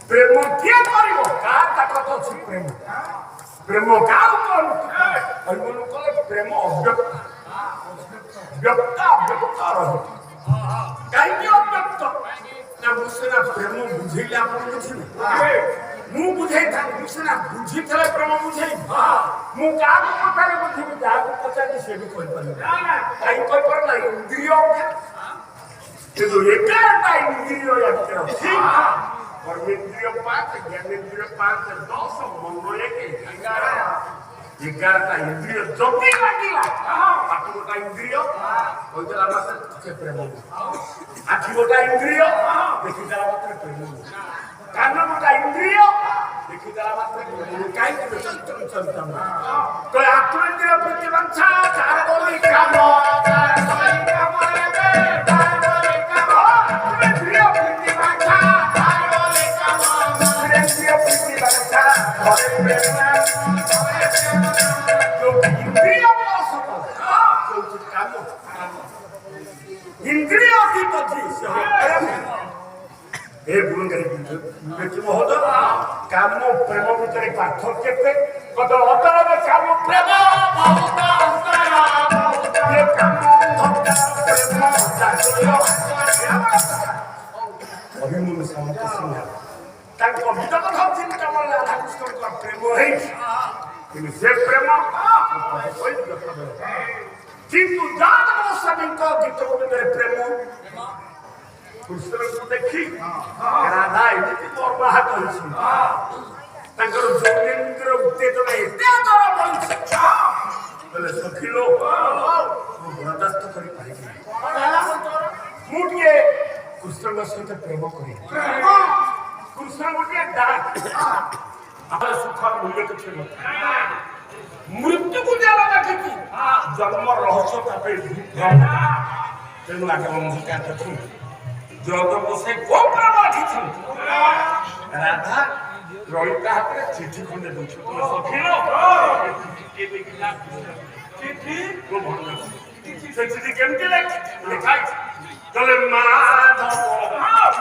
ପ୍ରେମ କିଏ କରିବ କାହା ତାକତ ଅଛି ପ୍ରେମ ପ୍ରେମ କାହାକୁ କହିବନୁ କଲେ ପ୍ରେମ ଅବ୍ୟକ୍ତ ବ୍ୟକ୍ତ ଅବ୍ୟକ୍ତ ରହେ କାହିଁକି ଅବ୍ୟକ୍ତ ନା ମୁଁ ସିନା ପ୍ରେମ ବୁଝେଇଲେ ଆପଣ ବୁଝିବେ ମୁଁ ବୁଝେଇଥାନ୍ତି ମୁଁ ସିନା ବୁଝିଥିଲେ ପ୍ରେମ ବୁଝେଇବି ମୁଁ କାହାକୁ କଥାରେ ବୁଝିବି ଯାହାକୁ ପଚାରିବି ସେ ବି କହିପାରିବି କାହିଁକି କହିପାରିଲା ଇନ୍ଦ୍ରିୟ କିନ୍ତୁ ଏଗାରଟା ଇନ୍ଦ୍ରିୟ ଅଛି कर्मेंद्रिय 5 ज्ञानेंद्रिय 5 10 मन 1 11टा इंद्रिय जति लागिला आखि गोटा इंद्रिय होइतला मात्र से प्रेम आखि गोटा इंद्रिय देखितला मात्र प्रेम कान गोटा इंद्रिय देखितला मात्र प्रेम काई के चंचल तो आत्मेंद्रिय प्रतिवंशा चार बोली काम इंद्रिय की महोदय काम प्रेम भितर पार्थक्य कत अतर काम प्रेम अभिमन्यु सामंत सिंह चिंता मन राधाकृष्ण प्रेम से प्रेम किंतु जादव स्वामी गीत भितर प्रेम कृष्ण को देखी राधा एमती बर्बाह जौनेन्द्र उत्तेजना एते द्वारा बोले सखी लोग बर्दास्त कर कृष्ण सहित प्रेम कर कृष्ण गोटे डाक सुख मूल्य किसी न मृत्यु को जाला देखी जन्म रहस्य तेणु आगे अंधकार देखु जग बसे गो प्रेम रखी राधा ललिता हाथ में चिठी खंडे चिठी चिठी केमती लिखा चले माधव